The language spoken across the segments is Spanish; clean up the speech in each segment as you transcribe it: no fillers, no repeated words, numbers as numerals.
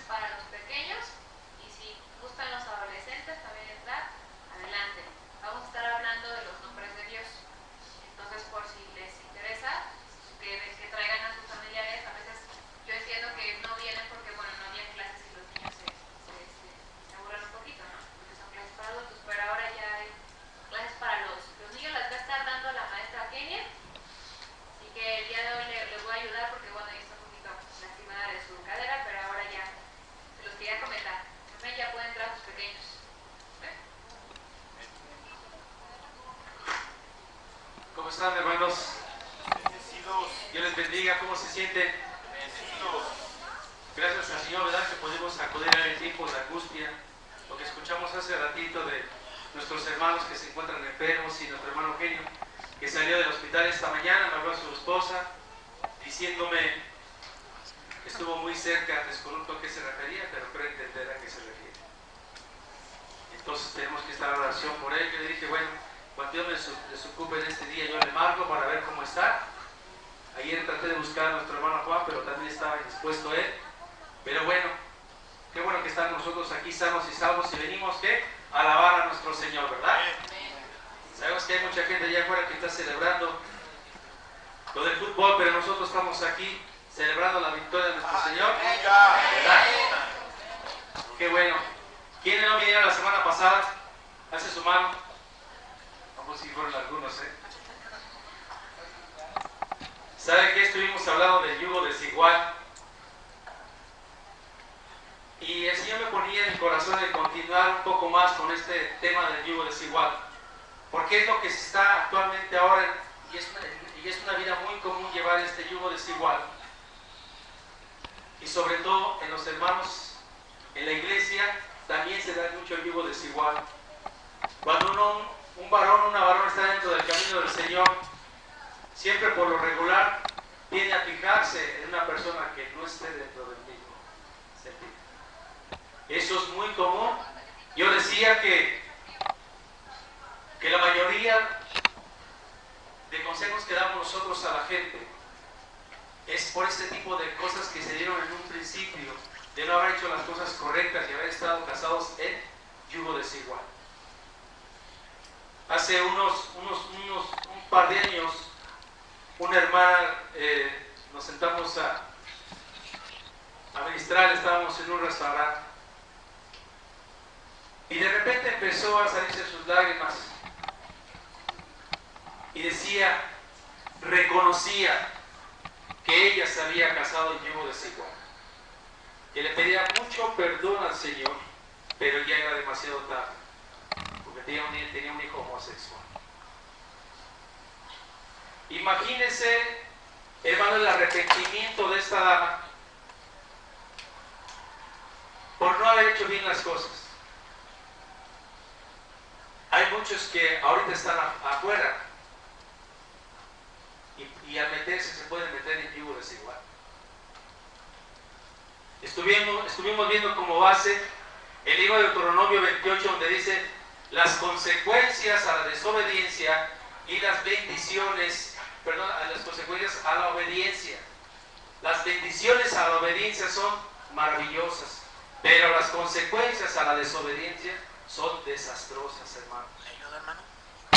para los pequeños, y si gustan los adolescentes también entrar, adelante. Vamos a estar hablando de los nombres de Dios. Entonces, por si les interesa, que traigan a sus familiares. A veces yo entiendo que no vienen porque, bueno, no había clases y los niños se aburren un poquito, ¿no? Porque son clases para adultos, pero ahora ya hay clases para los niños. Las va a estar dando la maestra Kenia, así que el día de hoy les voy a ayudar porque, bueno, ella está un poquito lastimada de su cadera, pero ahora ya se los quería comentar. También ya pueden entrar sus pequeños. ¿Cómo están, hermanos? Bendecidos. Dios les bendiga. ¿Cómo se sienten? Bendecidos. Gracias al Señor, ¿verdad?, que podemos acudir en el tiempo de angustia. Lo que escuchamos hace ratito de nuestros hermanos que se encuentran enfermos, y nuestro hermano Eugenio, que salió del hospital esta mañana, me habló a su esposa diciéndome, estuvo muy cerca, desconozco a qué se refería, pero creo entender a qué se refiere. Entonces tenemos que estar en oración por él. Yo le dije, bueno, cuando Dios me desocupe en este día, yo le marco para ver cómo está. Ayer traté de buscar a nuestro hermano Juan, pero también estaba indispuesto él. Pero bueno, qué bueno que están nosotros aquí sanos y salvos, y venimos, ¿qué?, a alabar a nuestro Señor, ¿verdad? Sabemos que hay mucha gente allá afuera que está celebrando lo del fútbol, pero nosotros estamos aquí celebrando la victoria de nuestro Señor, ¿verdad? Qué bueno. ¿Quiénes no vinieron la semana pasada? Hace su mano. Vamos, si fueron algunos, ¿eh? ¿Sabe qué? Estuvimos hablando del yugo desigual. Y el Señor me ponía en el corazón de continuar un poco más con este tema del yugo desigual. Porque es lo que se está actualmente ahora, y es una vida muy común llevar este yugo desigual. Y sobre todo en los hermanos, en la iglesia, también se da mucho el yugo desigual. Cuando un varón, una varona está dentro del camino del Señor, siempre por lo regular tiende a fijarse en una persona que no esté dentro del mismo sentido. Eso es muy común. Yo decía que la mayoría de consejos que damos nosotros a la gente es por este tipo de cosas que se dieron en un principio, de no haber hecho las cosas correctas y haber estado casados en yugo desigual. Hace un par de años, una hermana, nos sentamos a ministrar, estábamos en un restaurante, y de repente empezó a salirse sus lágrimas, y decía, reconocía que ella se había casado en yugo desigual, que le pedía mucho perdón al Señor, pero ya era demasiado tarde, porque tenía un hijo homosexual. Imagínense, hermano, el arrepentimiento de esta dama por no haber hecho bien las cosas. Hay muchos que ahorita están afuera, y al meterse se pueden meter en yugo desigual. Estuvimos viendo como base el libro de Deuteronomio 28, donde dice las consecuencias a la desobediencia y las bendiciones, las consecuencias a la obediencia. Las bendiciones a la obediencia son maravillosas, pero las consecuencias a la desobediencia son desastrosas, hermano.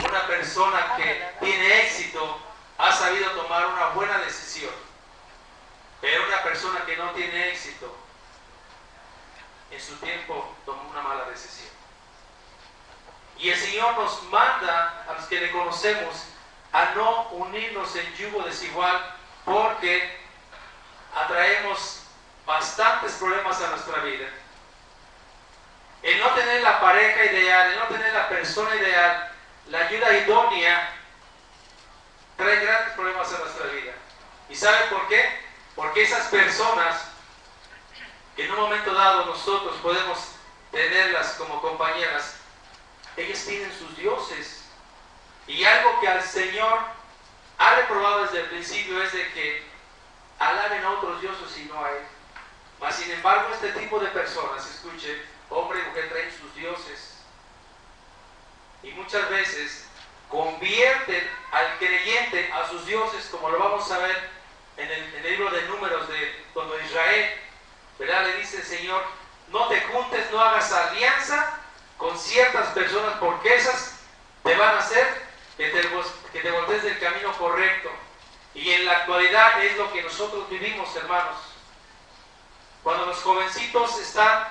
Una persona que tiene éxito ha sabido tomar una buena decisión, pero una persona que no tiene éxito en su tiempo tomó una mala decisión. Y el Señor nos manda a los que le conocemos a no unirnos en yugo desigual, porque atraemos bastantes problemas a nuestra vida. El no tener la pareja ideal, el no tener la persona ideal, la ayuda idónea, trae grandes problemas a nuestra vida. ¿Y saben por qué? Porque esas personas que en un momento dado nosotros podemos tenerlas como compañeras, ellas tienen sus dioses. Y algo que al Señor ha reprobado desde el principio es de que alaben a otros dioses y no a Él. Mas sin embargo, este tipo de personas, escuchen, hombre y mujer, traen sus dioses. Y muchas veces convierten al creyente a sus dioses, como lo vamos a ver en el libro de Números, de cuando Israel ¿verdad? Le dice el Señor, no te juntes, no hagas alianza con ciertas personas, porque esas te van a hacer que te voltees del camino correcto. Y en la actualidad es lo que nosotros vivimos, hermanos. Cuando los jovencitos están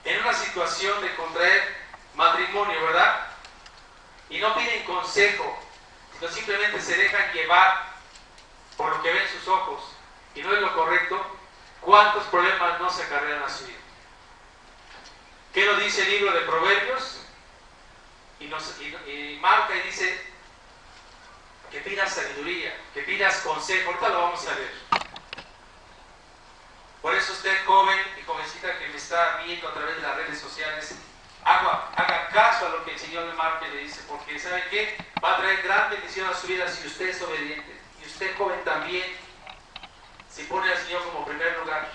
en una situación de contraer matrimonio, ¿verdad? Y no piden consejo, sino simplemente se dejan llevar por lo que ven sus ojos y no es lo correcto, ¿cuántos problemas no se acarrean a su vida? ¿Qué nos dice el libro de Proverbios? Y marca y dice que pidas sabiduría, que pidas consejo. Ahorita lo vamos a ver. Por eso usted, joven y jovencita que me está viendo a través de las redes sociales, haga caso a lo que el Señor le marca y le dice, porque ¿sabe qué? Va a traer gran bendición a su vida si usted es obediente. Y usted, joven, también, si pone al Señor como primer lugar.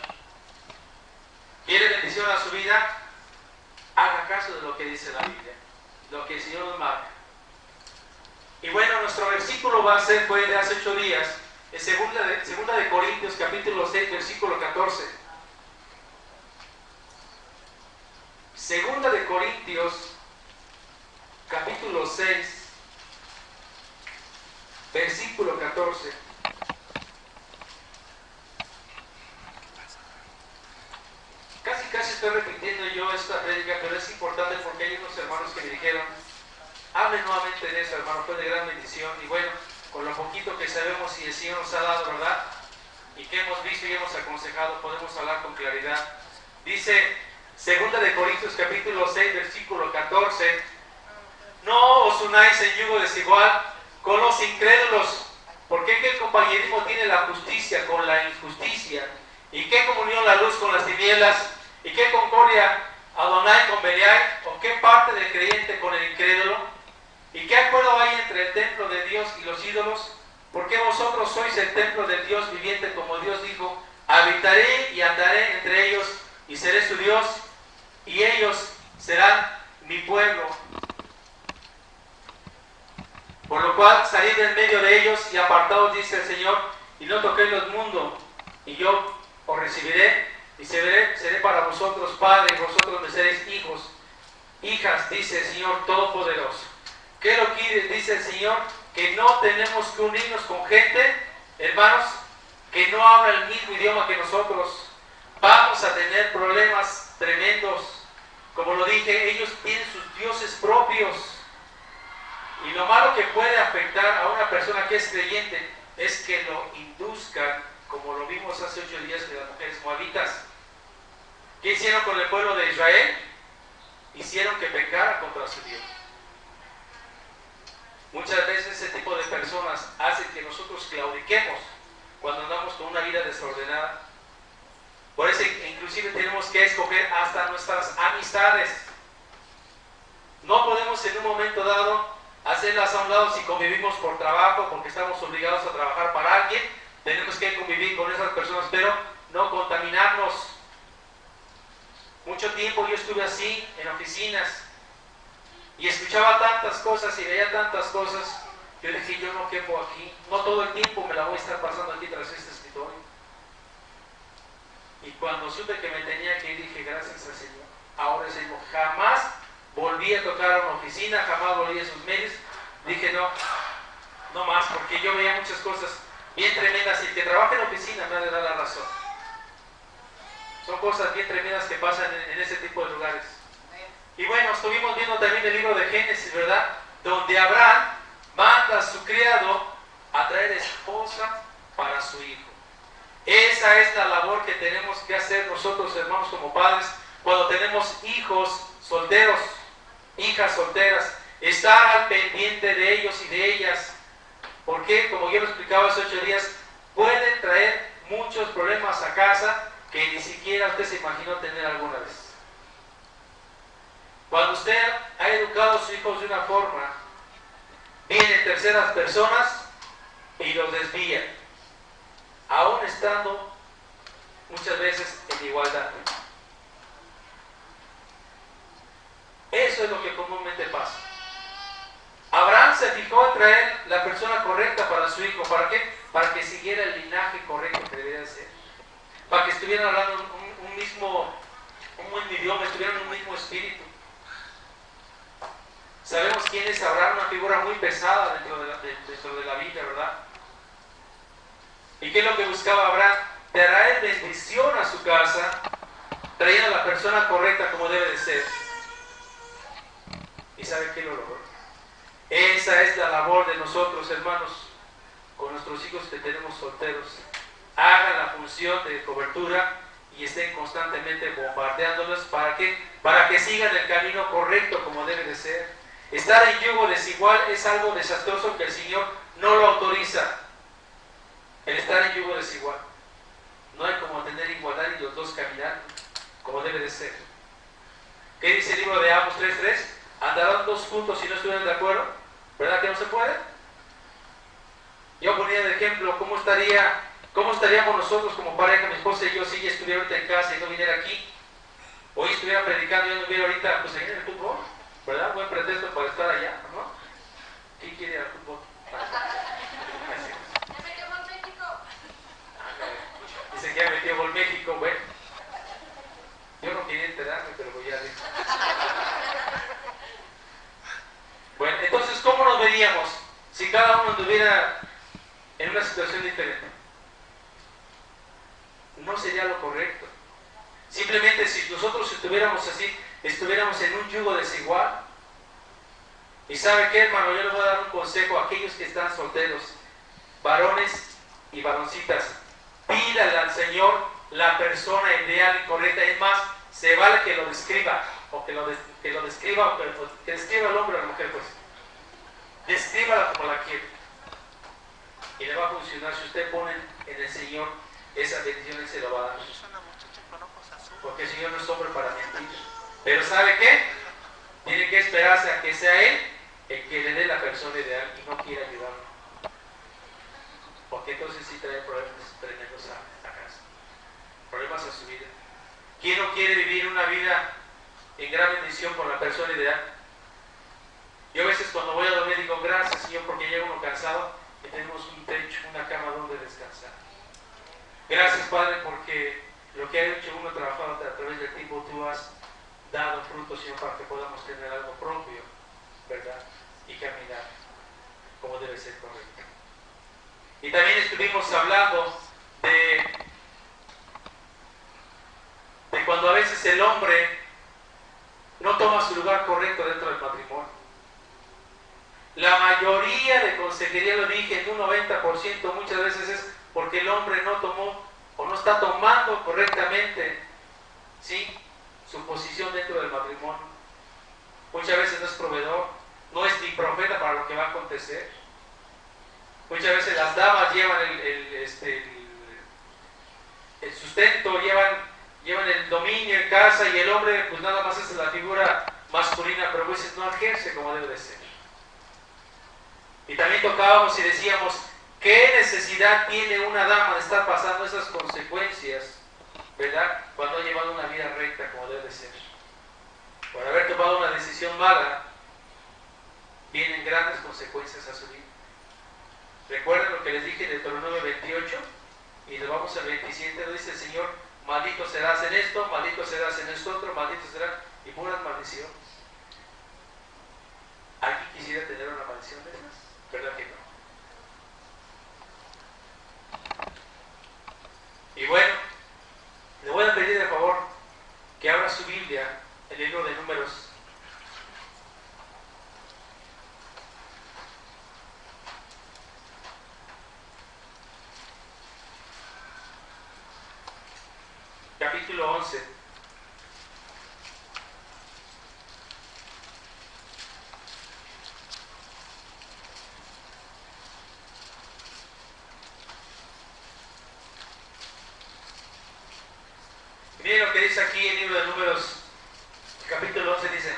¿Quiere bendición a su vida? Haga caso de lo que dice la Biblia, lo que el Señor nos marca. Y bueno, nuestro versículo fue de hace 8 días, en segunda de Corintios, capítulo 6, versículo 14. Segunda de Corintios, capítulo 6, versículo 14. Casi estoy repitiendo yo esta prédica, pero es importante porque hay unos hermanos que me dijeron, hable nuevamente de eso, hermano, fue de gran bendición. Y bueno, con lo poquito que sabemos y el Señor nos ha dado, ¿verdad? Y que hemos visto y hemos aconsejado, podemos hablar con claridad. Dice, segunda de Corintios capítulo 6, versículo 14, no os unáis en yugo desigual con los incrédulos, porque qué compañerismo tiene la justicia con la injusticia, y qué comunión la luz con las tinieblas, y qué concordia Adonai con Belial, o qué parte del creyente con el incrédulo, y qué acuerdo hay entre el templo de Dios y los ídolos, porque vosotros sois el templo del Dios viviente, como Dios dijo, habitaré y andaré entre ellos, y seré su Dios, y ellos serán mi pueblo. Por lo cual salid en medio de ellos y apartaos, dice el Señor, y no toquéis los mundos, y yo os recibiré, y seré para vosotros padre, y vosotros me seréis hijos, hijas, dice el Señor Todopoderoso. ¿Qué lo quiere? Dice el Señor, que no tenemos que unirnos con gente, hermanos, que no habla el mismo idioma que nosotros. Vamos a tener problemas tremendos. Como lo dije, ellos tienen sus dioses propios. Y lo malo que puede afectar a una persona que es creyente es que lo induzcan, como lo vimos hace 8 días de las mujeres moabitas. ¿Qué hicieron con el pueblo de Israel? Hicieron que pecara contra su Dios. Muchas veces ese tipo de personas hacen que nosotros claudiquemos cuando andamos con una vida desordenada. Por eso inclusive tenemos que escoger hasta nuestras amistades. No podemos en un momento dado hacerlas a un lado si convivimos por trabajo, porque estamos obligados a trabajar para alguien. Tenemos que convivir con esas personas, pero no contaminarnos. Mucho tiempo yo estuve así en oficinas y escuchaba tantas cosas y veía tantas cosas. Yo dije, yo no quepo aquí, no todo el tiempo me la voy a estar pasando aquí tras este escritorio. Y cuando supe que me tenía que ir, dije, gracias al Señor. Ahora Señor, jamás volví a tocar a una oficina, jamás volví a sus medios. Dije, no más, porque yo veía muchas cosas bien tremendas y el que trabaja en oficina me ha de dar la razón. Son cosas bien tremendas que pasan en ese tipo de lugares. Y bueno, estuvimos viendo también el libro de Génesis, ¿verdad? Donde Abraham manda a su criado a traer esposa para su hijo. Esa es la labor que tenemos que hacer nosotros, hermanos, como padres, cuando tenemos hijos solteros, hijas solteras, estar al pendiente de ellos y de ellas, porque, como yo lo explicaba hace 8 días, pueden traer muchos problemas a casa que ni siquiera usted se imaginó tener alguna vez. Cuando usted ha educado a sus hijos de una forma, vienen terceras personas y los desvían, aún estando muchas veces en igualdad. Eso es lo que comúnmente pasa. Abraham se fijó en traer la persona correcta para su hijo. ¿Para qué? Para que siguiera el linaje correcto que debería ser. para que estuvieran hablando un mismo idioma, estuvieran en un mismo espíritu. Sabemos quién es Abraham, una figura muy pesada dentro de la Biblia, ¿verdad? ¿Y qué es lo que buscaba Abraham? Traer bendición a su casa, trayendo a la persona correcta como debe de ser. ¿Y sabe qué lo logró? Esa es la labor de nosotros, hermanos, con nuestros hijos que tenemos solteros. Hagan la función de cobertura y estén constantemente bombardeándolos. ¿Para qué? Para que sigan el camino correcto como debe de ser. Estar en yugo desigual es algo desastroso que el Señor no lo autoriza. El estar en yugo desigual. No hay como tener igualdad y los dos caminar como debe de ser. ¿Qué dice el libro de Amos 3:3? Andarán dos juntos si no estuvieran de acuerdo. ¿Verdad que no se puede? Yo ponía de ejemplo cómo estaríamos nosotros como pareja, mi esposa y yo, si ella estuviera ahorita en casa y no viniera aquí. Hoy estuviera predicando y yo no hubiera ahorita, pues en el fútbol. ¿Verdad? Buen pretexto para estar allá, ¿no? ¿Quién quiere ir al fútbol? Ya metió gol México. Dice que ya metió gol México, bueno. Yo no quería enterarme, pero voy a decir. Bueno, entonces, ¿cómo nos veríamos si cada uno estuviera en una situación diferente? No sería lo correcto. Simplemente si nosotros estuviéramos así, estuviéramos en un yugo desigual. Y ¿sabe qué, hermano? Yo les voy a dar un consejo a aquellos que están solteros, varones y varoncitas. Pídale al Señor la persona ideal y correcta. Es más, se vale que lo describa, o que lo describa, o que describa al hombre o a la mujer, pues. Descríbala como la quiere. Y le va a funcionar. Si usted pone en el Señor esa bendición, Él se lo va a dar. Porque el Señor no es hombre para mentir. Pero ¿sabe qué? Tiene que esperarse a que sea Él el que le dé la persona ideal y no quiera ayudarlo. Porque entonces sí trae problemas tremendos a casa. Problemas a su vida. ¿Quién no quiere vivir una vida en gran bendición con la persona ideal? Yo a veces cuando voy a dormir digo, gracias Señor, porque llega uno cansado y tenemos un techo, una cama donde descansar. Gracias Padre, porque lo que ha hecho uno trabajando a través del tiempo, tú has dado frutos, Señor, para que podamos tener algo propio, ¿verdad? Y caminar como debe ser correcto. Y también estuvimos hablando de cuando a veces el hombre no toma su lugar correcto dentro del matrimonio. La mayoría de consejería, lo dije, en un 90% muchas veces es porque el hombre no tomó o no está tomando correctamente, ¿sí?, su posición dentro del matrimonio. Muchas veces no es proveedor, no es ni profeta para lo que va a acontecer. Muchas veces las damas llevan el sustento, llevan el dominio en casa, y el hombre pues nada más es la figura masculina, pero a veces no ejerce como debe de ser. Y también tocábamos y decíamos, ¿qué necesidad tiene una dama de estar pasando esas consecuencias, ¿verdad?, cuando ha llevado una vida recta como debe de ser? Por haber tomado una decisión mala, vienen grandes consecuencias a su vida. Recuerden lo que les dije en Deuteronomio 28, y nos vamos al 27, lo dice el Señor: maldito serás en esto, maldito serás en esto otro, maldito serás, y puras maldiciones. ¿Alguien quisiera tener una maldición de esas? ¿Verdad que no? Y bueno, le voy a pedir de favor que abra su Biblia, el libro de Números. Capítulo 11. Miren lo que dice aquí el libro de Números, capítulo 11, dice,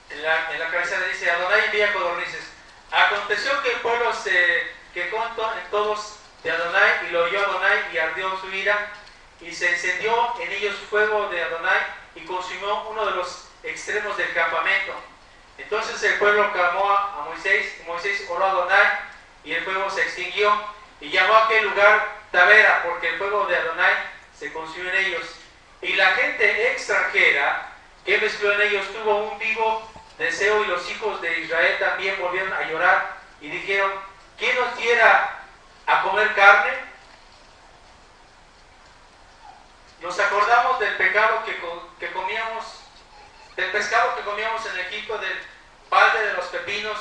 en la cabecera dice: Adonai envía codornices. Aconteció que el pueblo se quejó en todos de Adonai, y lo oyó Adonai, y ardió su ira, y se encendió en ellos fuego de Adonai, y consumió uno de los extremos del campamento. Entonces el pueblo clamó a Moisés, y Moisés oró a Adonai, y el fuego se extinguió, y llamó a aquel lugar Tabera, porque el fuego de Adonai se consumió en ellos. Y la gente extranjera que mezcló en ellos tuvo un vivo deseo, y los hijos de Israel también volvieron a llorar y dijeron: ¿quién nos diera a comer carne? Nos acordamos del pecado que comíamos, del pescado que comíamos en Egipto, del balde de los pepinos,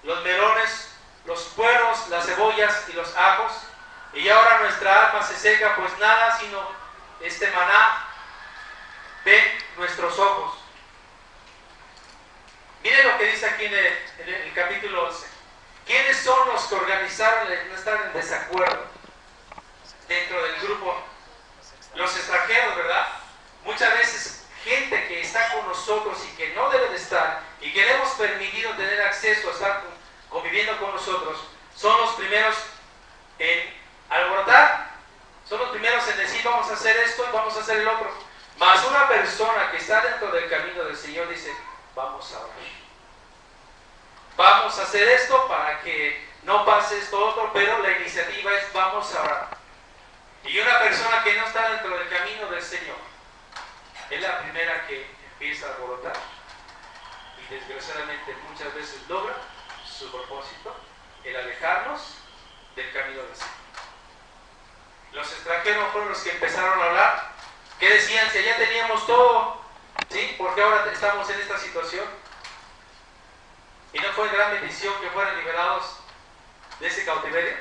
los melones, los puerros, las cebollas y los ajos, y ahora nuestra alma se seca, pues nada sino este maná ven nuestros ojos. Miren lo que dice aquí en el capítulo 11. ¿Quiénes son los que organizaron el no estar en desacuerdo dentro del grupo? Los extranjeros, ¿verdad? Muchas veces gente que está con nosotros y que no debe de estar, y que le hemos permitido tener acceso a estar conviviendo con nosotros, son los primeros en alborotar, son los primeros en decir: vamos a hacer esto y vamos a hacer el otro. Mas una persona que está dentro del camino del Señor dice: vamos a orar, vamos a hacer esto para que no pase esto otro, pero la iniciativa es: vamos a orar. Y una persona que no está dentro del camino del Señor es la primera que empieza a alborotar, y desgraciadamente muchas veces logra su propósito, el alejarnos del camino del Señor. Los extranjeros fueron los que empezaron a hablar. ¿Qué decían? Si allá teníamos todo, ¿sí? ¿Por qué ahora estamos en esta situación? ¿Y no fue gran bendición que fueran liberados de ese cautiverio?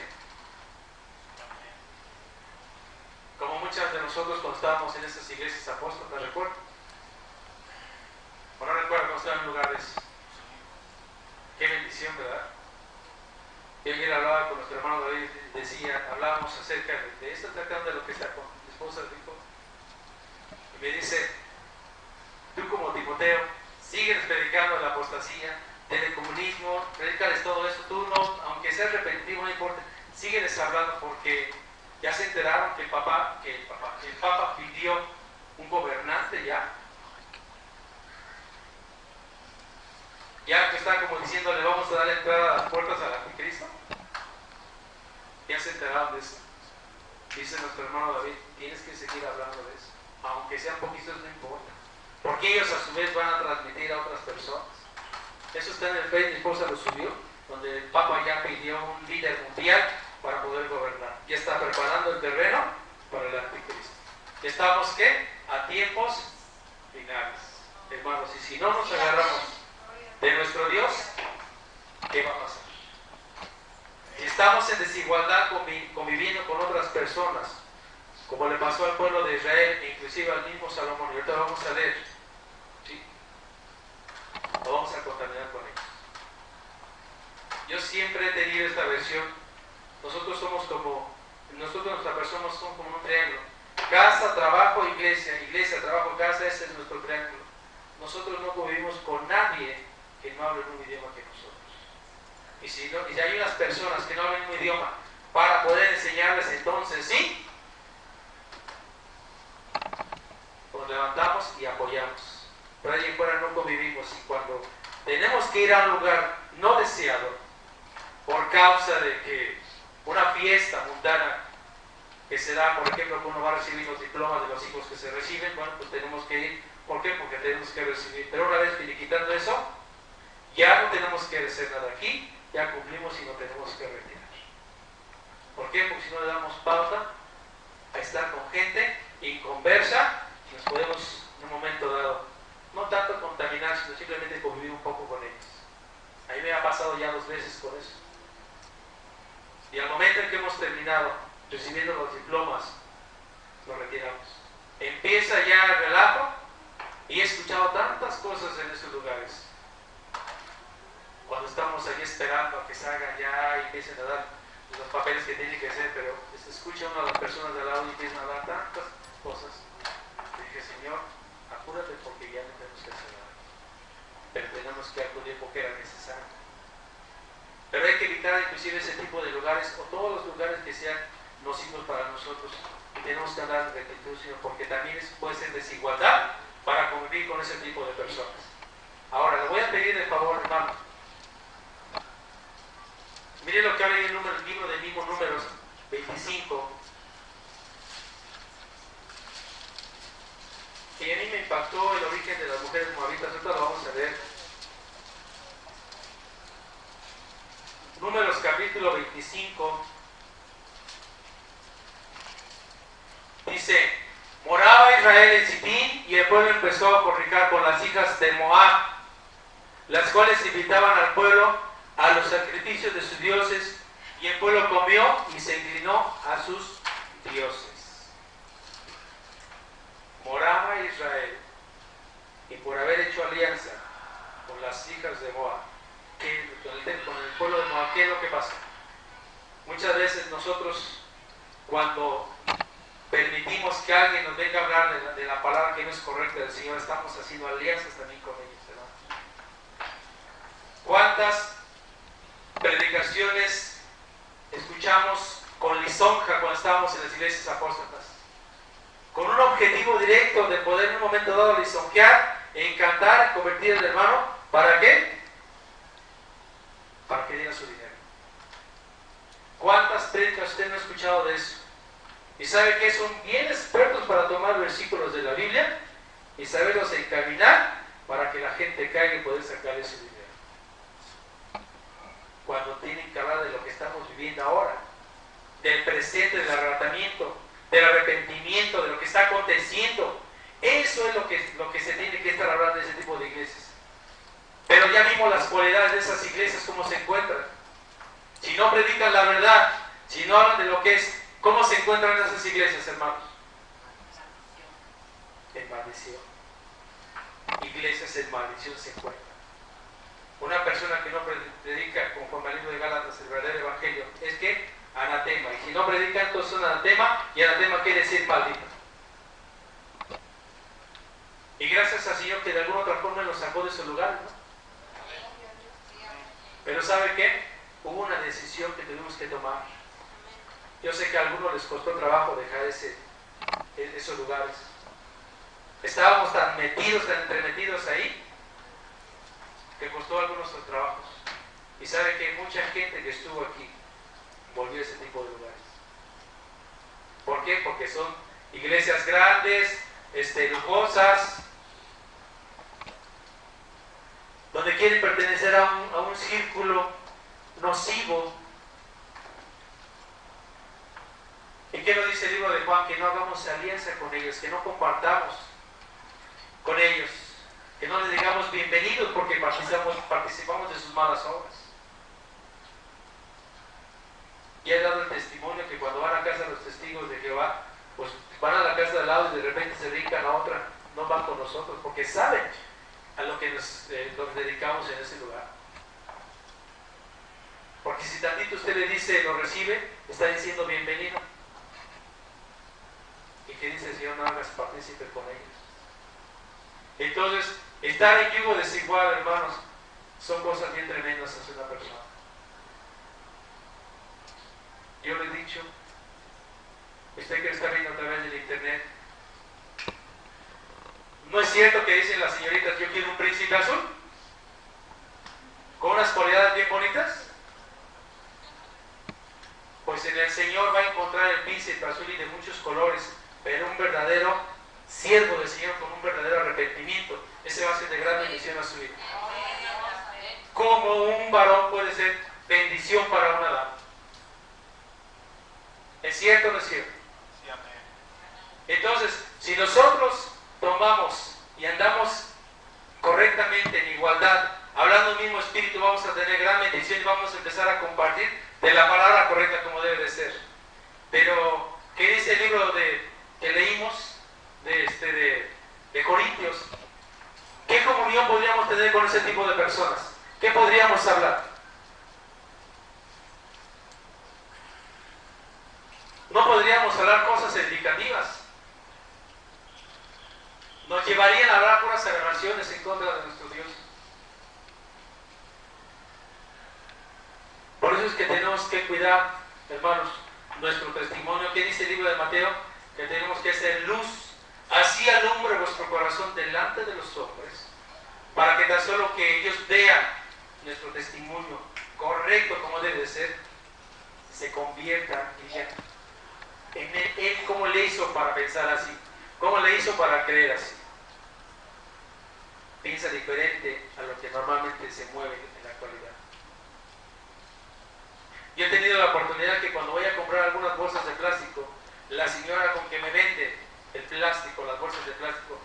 Como muchas de nosotros cuando estábamos en estas iglesias apóstolas, ¿recuerdan? ¿O no recuerdan cuando estaban en lugares? Qué bendición, ¿verdad? Yo ayer hablaba con nuestro hermano David, hablábamos acerca de esto, tratando de lo que está con mi esposa, dijo, y me dice: tú como Timoteo, sigues predicando la apostasía, del comunismo, predícales todo eso, tú no, aunque sea repetitivo, no importa, sígueles hablando, porque ya se enteraron que el Papa pidió un gobernante ya que está como diciendo: le vamos a dar entrada a las puertas al anticristo. Ya se enteraron de eso. Dice nuestro hermano David: tienes que seguir hablando de eso, aunque sean poquitos, no importa, porque ellos a su vez van a transmitir a otras personas. Eso está en el Facebook, mi esposa lo subió, donde el Papa ya pidió un líder mundial para poder gobernar. Ya está preparando el terreno para el anticristo. Estamos, ¿qué? A tiempos finales, hermanos. Y si no nos agarramos de nuestro Dios, ¿qué va a pasar? Si estamos en desigualdad conviviendo con otras personas, como le pasó al pueblo de Israel, e inclusive al mismo Salomón, y ahorita vamos a leer, ¿sí? Lo vamos a contaminar con ellos. Yo siempre he tenido esta versión. Nosotros nuestra persona somos como un triángulo: casa, trabajo, iglesia, iglesia, trabajo, casa. Ese es nuestro triángulo. Nosotros no convivimos con nadie que no hable un idioma que nosotros. Y si hay unas personas que no hablan un idioma para poder enseñarles, entonces sí, nos levantamos y apoyamos. Pero allí fuera no convivimos, y cuando tenemos que ir a un lugar no deseado por causa de que una fiesta mundana que se da, por ejemplo, que uno va a recibir los diplomas de los hijos que se reciben, bueno, pues tenemos que ir. ¿Por qué? Porque tenemos que recibir. Pero una vez finiquitando eso, ya no tenemos que hacer nada aquí, ya cumplimos y no tenemos que retirar. ¿Por qué? Porque si no le damos pauta a estar con gente inconversa, nos podemos en un momento dado no tanto contaminar, sino simplemente convivir un poco con ellos. A mí me ha pasado ya 2 veces con eso. Y al momento en que hemos terminado recibiendo los diplomas, los retiramos. Empieza ya el relajo, y he escuchado tantas cosas en esos lugares. Cuando estamos ahí esperando a que salgan ya y empiecen a dar los papeles que tienen que hacer, pero se escucha una de las personas de al lado y empiezan a dar tantas cosas. Le dije: Señor, apúrate, porque ya no tenemos que hacer nada, pero tenemos que acudir porque era necesario. Pero hay que evitar inclusive ese tipo de lugares, o todos los lugares que sean nocivos para nosotros, y tenemos que andar en rectitud, porque también puede ser desigualdad para convivir con ese tipo de personas. Ahora, le voy a pedir de favor, hermano, miren lo que habla en el libro de mismo Números 25. Y a mí me impactó el origen de las mujeres moabitas. Ahorita lo vamos a ver. Números capítulo 25. Dice: moraba Israel en Sitín, y el pueblo empezó a fornicar con las hijas de Moab, las cuales invitaban al pueblo a los sacrificios de sus dioses, y el pueblo comió y se inclinó a sus dioses. Moraba Israel, y por haber hecho alianza con las hijas de Moab, con el pueblo de Moab, ¿qué es lo que pasa? Muchas veces nosotros, cuando permitimos que alguien nos venga a hablar de la palabra que no es correcta del Señor, estamos haciendo alianzas también con ellos, ¿verdad? ¿Cuántas predicaciones escuchamos con lisonja cuando estábamos en las iglesias apóstolas? Con un objetivo directo de poder en un momento dado lisonjear, encantar, convertir al hermano. ¿Para qué? Para que diera su dinero. ¿Cuántas prédicas usted no ha escuchado de eso? Y sabe que son bien expertos para tomar versículos de la Biblia y saberlos encaminar para que la gente caiga y poder sacarle su dinero. Cuando tienen que hablar de lo que estamos viviendo ahora, del presente, del arrebatamiento, del arrepentimiento, de lo que está aconteciendo, eso es lo que se tiene que estar hablando de ese tipo de iglesias. Pero ya vimos las cualidades de esas iglesias, cómo se encuentran. Si no predican la verdad, si no hablan de lo que es, ¿cómo se encuentran en esas iglesias, hermanos? En maldición. Iglesias en maldición se encuentran. Una persona que no predica conforme al libro de Gálatas el verdadero evangelio es que anatema. Y si no predica, entonces es un anatema, y anatema quiere decir maldito. Y gracias al Señor que de alguna otra forma nos sacó de ese lugar, ¿no? Pero ¿sabe qué? Hubo una decisión que tuvimos que tomar. Yo sé que a algunos les costó trabajo dejar esos lugares. Estábamos tan metidos, tan entremetidos ahí, que costó algunos trabajos. Y sabe que mucha gente que estuvo aquí volvió a ese tipo de lugares. ¿Por qué? Porque son iglesias grandes, lujosas, donde quieren pertenecer a un círculo nocivo. ¿Y qué nos dice el libro de Juan? Que no hagamos alianza con ellos, que no compartamos con ellos, que no les digamos bienvenidos porque participamos de sus malas obras. Y he dado el testimonio que cuando van a casa los testigos de Jehová, pues van a la casa de al lado y de repente se dedican a otra, no van con nosotros porque saben a lo que nos dedicamos en ese lugar. Porque si tantito usted le dice, lo recibe, está diciendo bienvenido. Y que dice el Señor, no hagas partícipe con ellos. Entonces, estar en yugo desigual, hermanos, son cosas bien tremendas hacia una persona. Yo le he dicho, usted que está viendo a través del internet, ¿no es cierto que dicen las señoritas, yo quiero un príncipe azul? Con unas cualidades bien bonitas. Pues en el Señor va a encontrar el príncipe azul y de muchos colores, pero un verdadero siervo del Señor con un verdadero arrepentimiento. Ese va a ser de gran bendición a su vida. Como un varón puede ser bendición para una dama. ¿Es cierto o no es cierto? Entonces, si nosotros tomamos y andamos correctamente en igualdad, hablando el mismo espíritu, vamos a tener gran bendición y vamos a empezar a compartir de la palabra correcta como debe de ser. Pero, ¿qué dice el libro que leímos de Corintios? ¿Qué comunión podríamos tener con ese tipo de personas? ¿Qué podríamos hablar? No podríamos hablar cosas edificativas. Nos llevarían a hablar puras aberraciones en contra de nuestro Dios. Por eso es que tenemos que cuidar, hermanos, nuestro testimonio. ¿Qué dice el libro de Mateo? Que tenemos que ser luz. Así alumbre vuestro corazón delante de los hombres, para que tan solo que ellos vean nuestro testimonio correcto como debe ser, se conviertan en él. ¿Cómo le hizo para pensar así? ¿Cómo le hizo para creer así? piensa diferente a lo que normalmente se mueve en la actualidad. Yo he tenido la oportunidad que cuando voy a comprar algunas bolsas de plástico, la señora con que me vende el plástico, las bolsas de plástico,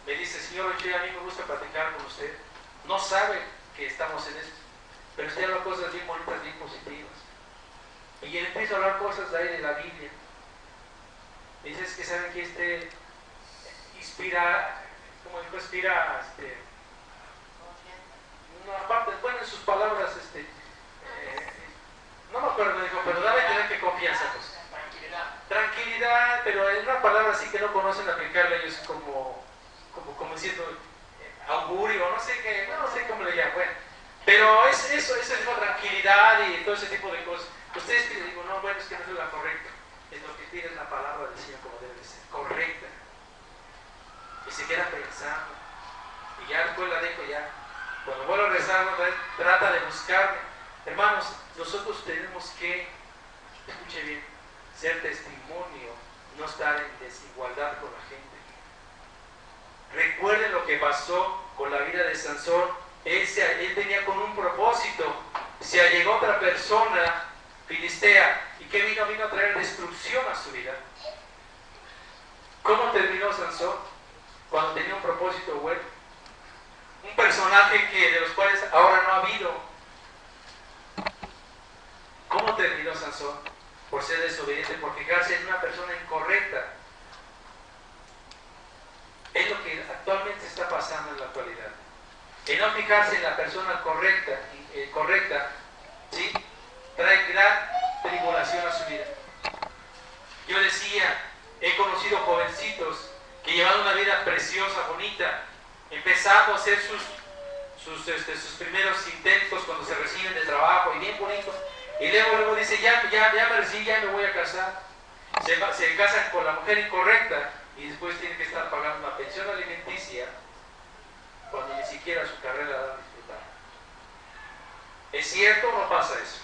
me dice: señor Ochoa, a mí me gusta platicar con usted. No sabe que estamos en esto, pero usted habla cosas bien bonitas, bien positivas. Y él empieza a hablar cosas de ahí de la Biblia. Me dice: es que saben que inspira, como dijo, inspira, no, aparte, bueno, en sus palabras, no me acuerdo, me dijo, pero debe tener que confianza, pues. Tranquilidad, pero es una palabra así que no conocen aplicarla ellos como diciendo augurio, no sé qué, no sé cómo le llaman, bueno. Pero eso es la tranquilidad y todo ese tipo de cosas. Ustedes piden, digo, no, bueno, es que no es la correcta. Es lo que pide es la palabra del Señor como debe ser, correcta. Y se queda pensando. Y ya después la dejo ya. Cuando vuelvo a rezar, trata de buscarme. Hermanos, nosotros tenemos que, escuche bien, ser testimonio, no estar en desigualdad con la gente. Recuerden lo que pasó con la vida de Sansón. Él tenía con un propósito. Se allegó otra persona filistea. ¿Y qué vino? Vino a traer destrucción a su vida. ¿Cómo terminó Sansón? Cuando tenía un propósito bueno. Un personaje de los cuales ahora no ha habido. ¿Cómo terminó Sansón? Por ser desobediente, por fijarse en una persona incorrecta. Es lo que actualmente está pasando en la actualidad. El no fijarse en la persona correcta, ¿sí?, trae gran tribulación a su vida. Yo decía, he conocido jovencitos que llevan una vida preciosa, bonita, empezando a hacer sus primeros intentos cuando se reciben de trabajo, y bien bonito, y luego dice, ya me recibí, ya me voy a casar. Se casan con la mujer incorrecta y después tienen que estar pagando una pensión alimenticia cuando ni siquiera su carrera la dan a disfrutar. ¿Es cierto o no pasa eso?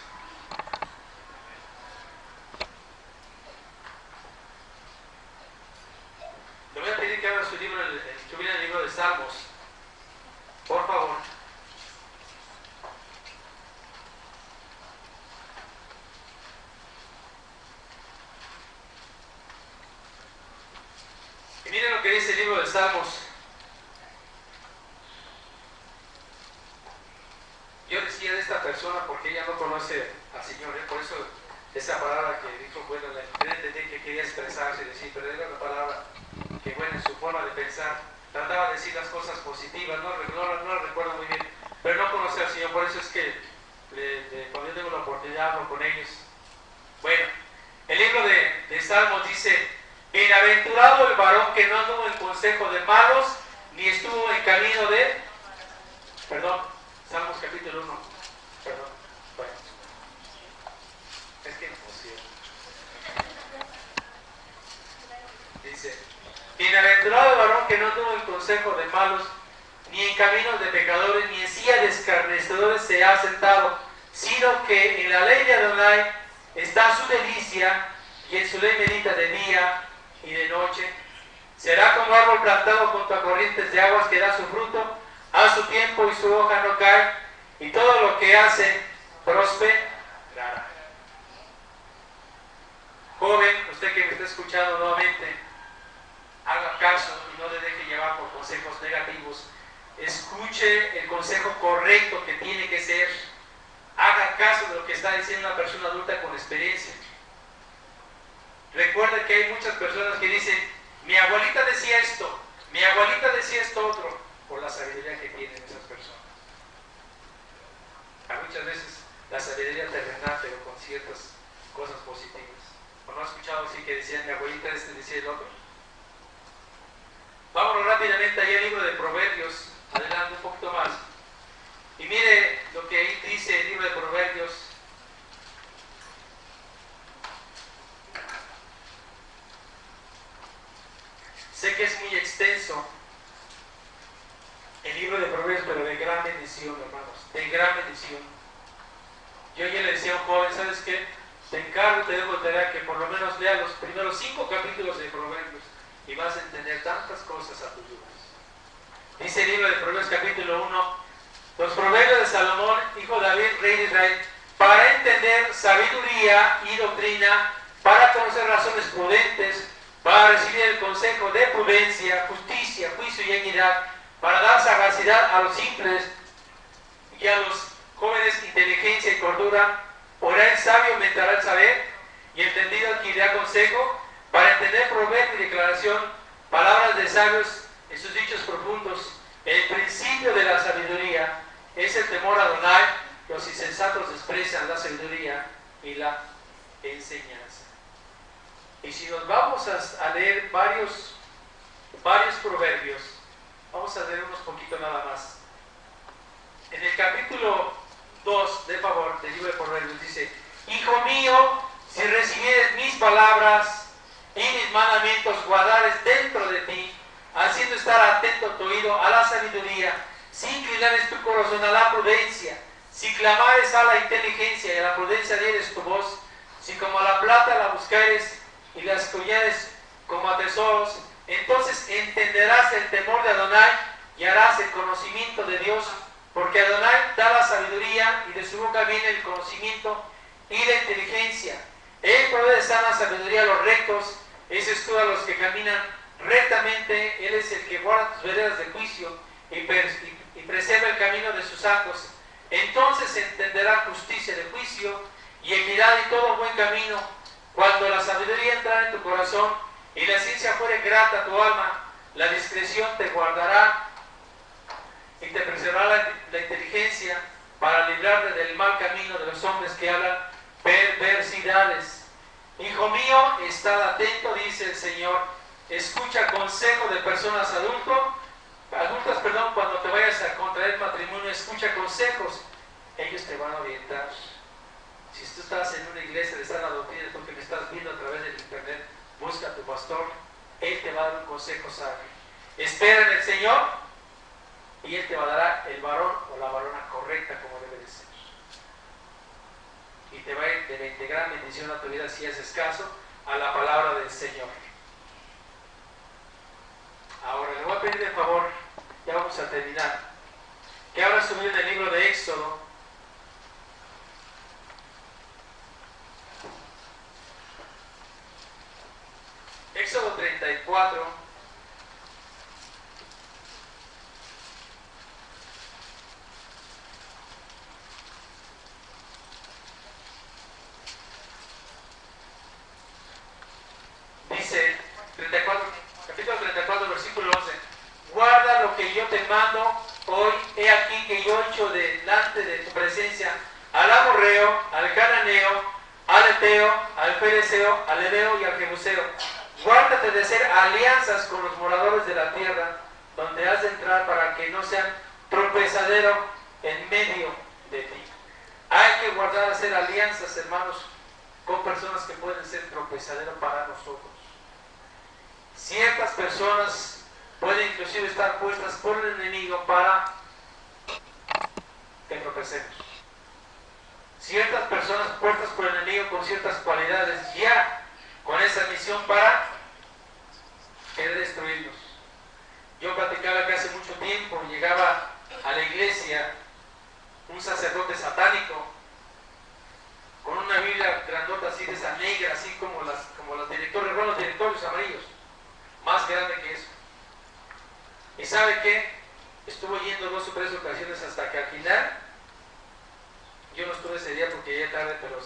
Le voy a pedir que abra su libro, que viene el libro de Salmos, por favor. Y miren lo que dice el libro de Salmos. Yo decía de esta persona porque ella no conoce al Señor, por eso esa palabra que dijo, bueno, la entendí que quería expresarse y decir, pero era una palabra que, bueno, en su forma de pensar, trataba de decir las cosas positivas, no la recuerdo muy bien, pero no conoce al Señor, por eso es que cuando yo tengo la oportunidad hablo con ellos. Bueno, el libro de Salmos dice: bienaventurado el varón que no anduvo en consejo de malos, ni estuvo en camino de... Salmos capítulo 1. Bueno. Es que imposible. Dice: bienaventurado el varón que no anduvo en consejo de malos, ni en caminos de pecadores, ni en silla de escarnecedores se ha sentado, sino que en la ley de Adonai está su delicia, y en su ley medita de día y de noche. Será como árbol plantado junto a corrientes de aguas que da su fruto a su tiempo y su hoja no cae, y todo lo que hace prosperará. Joven, usted que me está escuchando nuevamente, haga caso y no le deje llevar por consejos negativos. Escuche el consejo correcto que tiene que ser. Haga caso de lo que está diciendo una persona adulta con experiencia. Recuerda que hay muchas personas que dicen: mi abuelita decía esto, mi abuelita decía esto otro, por la sabiduría que tienen esas personas. Muchas veces la sabiduría terrenal, pero con ciertas cosas positivas. ¿O no has escuchado así que decían: mi abuelita decía el otro? Vámonos rápidamente ahí al libro de Proverbios, adelante un poquito más. Y mire lo que ahí dice el libro de Proverbios. Sé que es muy extenso el libro de Proverbios, pero de gran bendición, hermanos, de gran bendición. Yo ya le decía a un joven: ¿sabes qué? Te encargo, te dejo tarea que por lo menos lea los primeros 5 capítulos de Proverbios y vas a entender tantas cosas a tus vidas. Dice Dice el libro de Proverbios capítulo 1, los proverbios de Salomón, hijo de David, rey de Israel, para entender sabiduría y doctrina, para conocer razones prudentes, para recibir el consejo de prudencia, justicia, juicio y equidad, para dar sagacidad a los simples y a los jóvenes inteligencia y cordura. Oirá el sabio, aumentará el saber, y entendido adquirirá consejo, para entender proverbio y declaración, palabras de sabios en sus dichos profundos. El principio de la sabiduría es el temor a Adonai. Los insensatos desprecian la sabiduría y la enseñanza. Y si nos vamos a leer varios proverbios, vamos a leer unos poquitos nada más. En el capítulo 2, de favor, del libro de Proverbios, dice: Hijo mío, si recibieres mis palabras y mis mandamientos guardares dentro de ti, haciendo estar atento tu oído a la sabiduría, si inclinares tu corazón a la prudencia, si clamares a la inteligencia y a la prudencia dieres tu voz, si como a la plata la buscares y la escudriñares como a tesoros, entonces entenderás el temor de Adonai y harás el conocimiento de Dios, porque Adonai da la sabiduría y de su boca viene el conocimiento y la inteligencia. Él provee sana sabiduría a los rectos, es escudo a los que caminan rectamente. Él es el que guarda tus veredas de juicio y preserva el camino de sus santos. Entonces entenderá justicia de juicio y equidad y todo buen camino. Cuando la sabiduría entrara en tu corazón y la ciencia fuere grata a tu alma, la discreción te guardará y te preservará la inteligencia para librarte del mal camino de los hombres que hablan perversidades. Hijo mío, estad atento, dice el Señor, escucha consejo de personas adultas, cuando te vayas a contraer matrimonio, escucha consejos, ellos te van a orientar. Si tú estás en una iglesia de sana doctrina, tú que me estás viendo a través del internet, busca a tu pastor, él te va a dar un consejo sabio. Espera en el Señor y él te va a dar el varón o la varona correcta como debe de ser. Y te va a ir de gran bendición a tu vida si haces caso a la palabra del Señor. Ahora le voy a pedir de favor, ya vamos a terminar, que abra su Biblia en el libro de Éxodo. Éxodo 34. Dice, capítulo 34, versículo 11. Guarda lo que yo te mando hoy. He aquí que yo echo delante de tu presencia al amorreo, al cananeo, al eteo, al fereceo, al heveo y al jebuseo. Guárdate de hacer alianzas con los moradores de la tierra donde has de entrar, para que no sean tropezadero en medio de ti. Hay que guardar, hacer alianzas, hermanos, con personas que pueden ser tropezadero para nosotros. Ciertas personas pueden inclusive estar puestas por el enemigo para que tropecemos. Ciertas personas puestas por el enemigo con ciertas cualidades, ya con esa misión para querer destruirnos. Yo platicaba que hace mucho tiempo llegaba a la iglesia un sacerdote satánico con una Biblia grandota así, de esa negra, así como los directorios, bueno, los directorios amarillos, más grande que eso. ¿Y sabe qué? Estuvo yendo 2 o 3 ocasiones hasta que al final, yo no estuve ese día porque llegué tarde, pero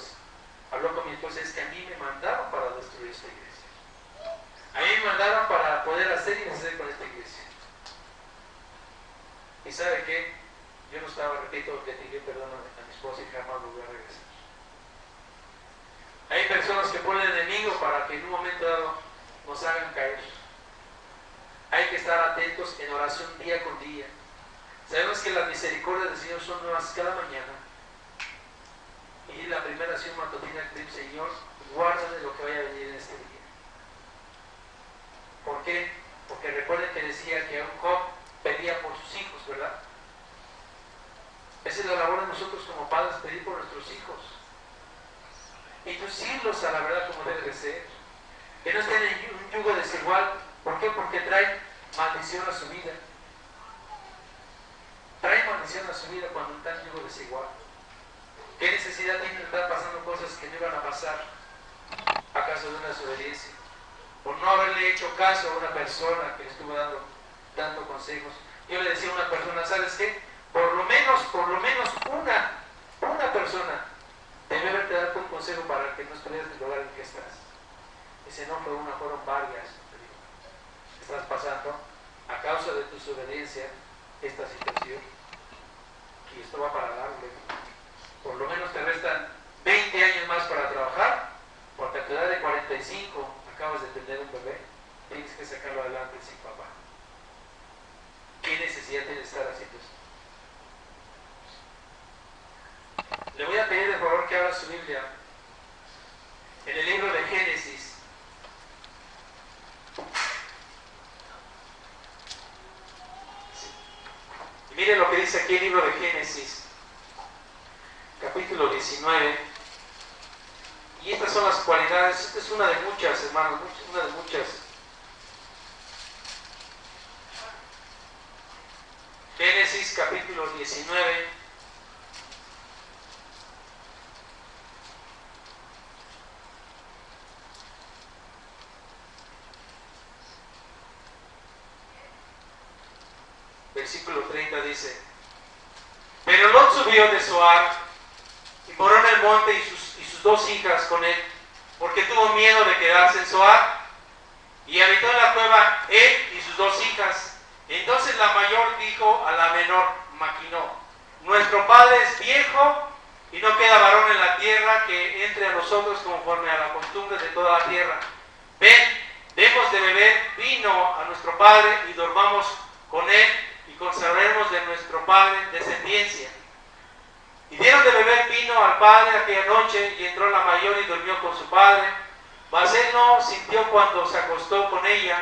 habló con mi esposa, es que a mí me mandaron para destruir esta iglesia. A mí me mandaron para poder hacer y deshacer con esta iglesia. ¿Y sabe qué? Yo no estaba, repito, que pedí perdón a mi esposa y jamás volví a regresar. Hay personas que ponen enemigo para que en un momento dado nos hagan caer. Hay que estar atentos en oración día con día. Sabemos que las misericordias del Señor son nuevas cada mañana. Y la primera oración matutina que dice: Señor, guárdame de lo que vaya a venir en este día. ¿Por qué? Porque recuerden que decía que un Job pedía por sus hijos, ¿verdad? Esa es la labor de nosotros como padres, pedir por nuestros hijos. Inducirlos a la verdad como debe de ser. Que no estén en un yugo desigual. ¿Por qué? Porque traen maldición a su vida. maldición a su vida cuando está en yugo desigual? ¿Qué necesidad tiene de estar pasando cosas que no iban a pasar a causa de una desobediencia? Por no haberle hecho caso a una persona que le estuvo dando consejos. Yo le decía a una persona, ¿sabes qué? Por lo menos una persona debe haberte dado un consejo para que no estuvieras en el lugar en que estás. Dice, no fue una, fueron varias. Estás pasando a causa de tu desobediencia esta situación. Y esto va para largo. Por lo menos te restan 20 años más para trabajar, porque a tu edad de 45 acabas de tener un bebé, tienes que sacarlo adelante sin papá. ¿Qué necesidad tiene de estar haciendo esto? Le voy a pedir de favor que abra su Biblia en el libro de Génesis. Y miren lo que dice aquí el libro de Génesis, capítulo 19. Y estas son las cualidades, esta es una de muchas, hermanos, una de muchas. Génesis capítulo 19. Versículo 30 dice: Pero Lot subió de Zoar y moró en el monte y sus dos hijas con él, porque tuvo miedo de quedarse en Zoar, y habitó en la cueva él y sus dos hijas. Entonces la mayor dijo a la menor, maquinó: Nuestro padre es viejo y no queda varón en la tierra que entre a nosotros conforme a la costumbre de toda la tierra. Ven, demos de beber vino a nuestro padre y dormamos con él y conservemos de nuestro padre descendencia. Y dieron de beber vino al padre aquella noche, y entró la mayor y durmió con su padre. Mas él no sintió cuando se acostó con ella,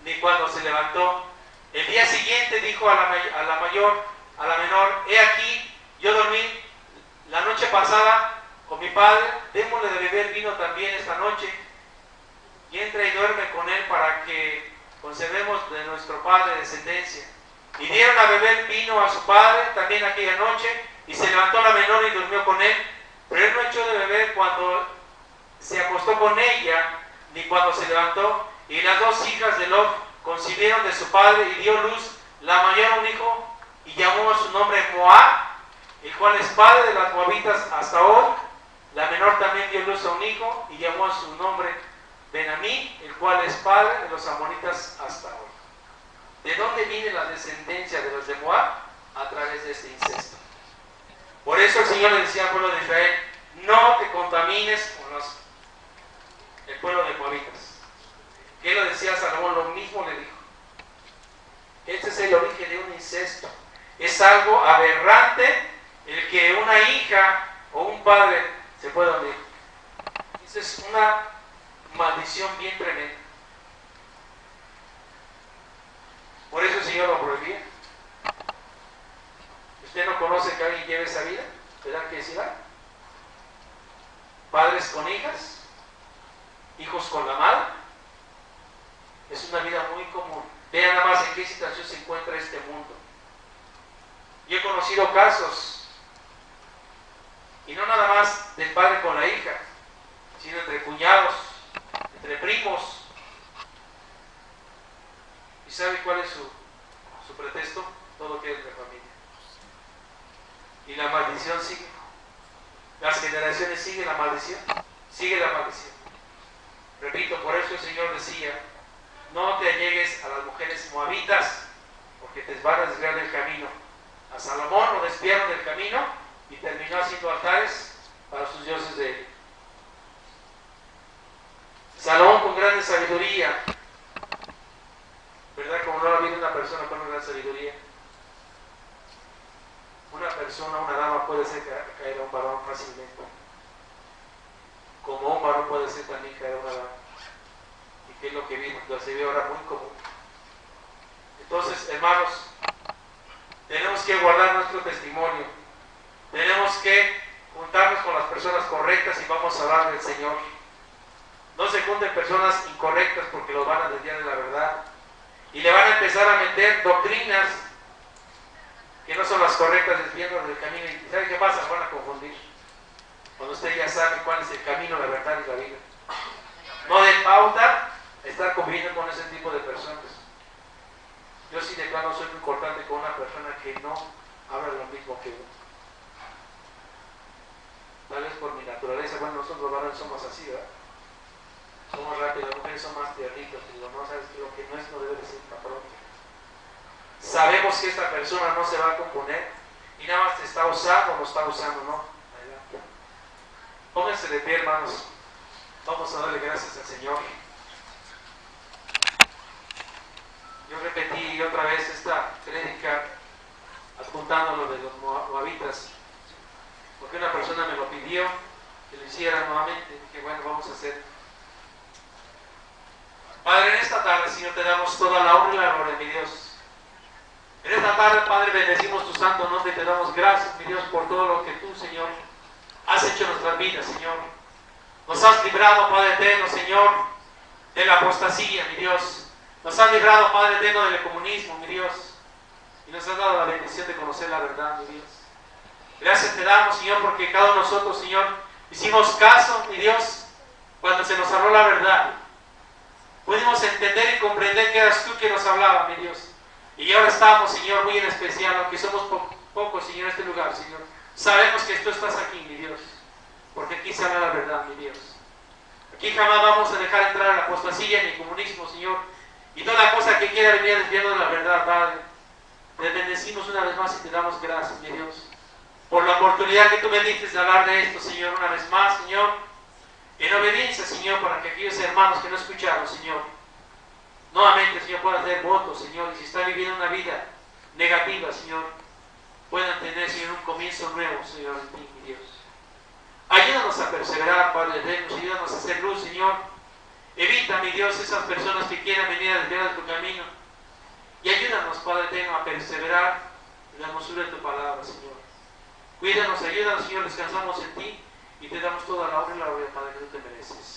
ni cuando se levantó. El día siguiente dijo a la menor: He aquí, yo dormí la noche pasada con mi padre, démosle de beber vino también esta noche, y entra y duerme con él para que conservemos de nuestro padre descendencia. Y dieron a beber vino a su padre también aquella noche, y se levantó la menor y durmió con él, pero él no echó de beber cuando se acostó con ella, ni cuando se levantó. Y las dos hijas de Lot concibieron de su padre, y dio luz la mayor un hijo, y llamó a su nombre Moab, el cual es padre de las moabitas hasta hoy. La menor también dio luz a un hijo, y llamó a su nombre Ben-Ammi, el cual es padre de los amonitas hasta hoy. ¿De dónde viene la descendencia de los de Moab? A través de este incesto. Por eso el Señor le decía al pueblo de Israel: no te contamines con el pueblo de moabitas. ¿Qué le decía a Salomón? Lo mismo le dijo. Este es el origen de un incesto. Es algo aberrante el que una hija o un padre se pueda unir. Esa es una maldición bien tremenda. Por eso el Señor lo prohibía. ¿Usted no conoce que alguien lleve esa vida? ¿Verdad que sí va? Padres con hijas, hijos con la madre. Es una vida muy común. Vean nada más en qué situación se encuentra este mundo. Yo he conocido casos, y no nada más del padre con la hija, sino entre cuñados, entre primos. ¿Y sabe cuál es su pretexto? Todo queda en la familia. Y la maldición sigue. Las generaciones siguen la maldición. Sigue la maldición. Repito, por eso el Señor decía: no te allegues a las mujeres moabitas, porque te van a desviar del camino. A Salomón lo desviaron del camino y terminó haciendo altares para sus dioses de él. Salomón, con grande sabiduría, ¿verdad? Como no ha habido una persona con una gran sabiduría. Una persona, una dama puede ser caer a un varón fácilmente, como un varón puede ser también caer a una dama. Y que es lo que se ve ahora muy común. Entonces, hermanos, tenemos que guardar nuestro testimonio, tenemos que juntarnos con las personas correctas y vamos a hablar del Señor. No se junten personas incorrectas, porque los van a desviar de la verdad y le van a empezar a meter doctrinas que no son las correctas, desviando del camino. ¿Y sabe qué pasa? Van a confundir. Cuando usted ya sabe cuál es el camino, la verdad y la vida. No de pauta estar conviviendo con ese tipo de personas. Yo sí de plano soy muy cortante con una persona que no habla lo mismo que uno. Tal vez por mi naturaleza, bueno, nosotros los varones somos así, ¿verdad? Somos rápidos, las mujeres son más tiernitos, y digo, no, sabes que lo que no es no debe de ser tan pronto. Sabemos que esta persona no se va a componer y nada más te está usando o no está usando, ¿no? Adelante. Pónganse de pie, hermanos. Vamos a darle gracias al Señor. Yo repetí otra vez esta prédica adjuntando lo de los moabitas, porque una persona me lo pidió que lo hiciera nuevamente. Dije, bueno, vamos a hacer. Padre, en esta tarde, Señor, te damos toda la honra y la gloria, mi Dios. En esta tarde, Padre, bendecimos tu santo nombre y te damos gracias, mi Dios, por todo lo que tú, Señor, has hecho en nuestras vidas, Señor. Nos has librado, Padre eterno, Señor, de la apostasía, mi Dios. Nos has librado, Padre eterno, del comunismo, mi Dios. Y nos has dado la bendición de conocer la verdad, mi Dios. Gracias te damos, Señor, porque cada uno de nosotros, Señor, hicimos caso, mi Dios, cuando se nos habló la verdad. Pudimos entender y comprender que eras tú que nos hablaba, mi Dios. Y ahora estamos, Señor, muy en especial, aunque somos pocos, Señor, en este lugar, Señor. Sabemos que tú estás aquí, mi Dios, porque aquí se habla la verdad, mi Dios. Aquí jamás vamos a dejar entrar la apostasía ni el comunismo, Señor. Y toda cosa que quiera venir desviando de la verdad, Padre. Te bendecimos una vez más y te damos gracias, mi Dios, por la oportunidad que tú me diste de hablar de esto, Señor, una vez más, Señor. En obediencia, Señor, para que aquellos hermanos que no escucharon, Señor, nuevamente, Señor, puedan hacer votos, Señor, y si están viviendo una vida negativa, Señor, puedan tener, Señor, un comienzo nuevo, Señor, en ti, mi Dios. Ayúdanos a perseverar, Padre eterno, ayúdanos a hacer luz, Señor. Evita, mi Dios, esas personas que quieran venir a desviar de tu camino. Y ayúdanos, Padre eterno, a perseverar en la hermosura de tu palabra, Señor. Cuídanos, ayúdanos, Señor, descansamos en ti y te damos toda la honra y la gloria, Padre, que tú te mereces.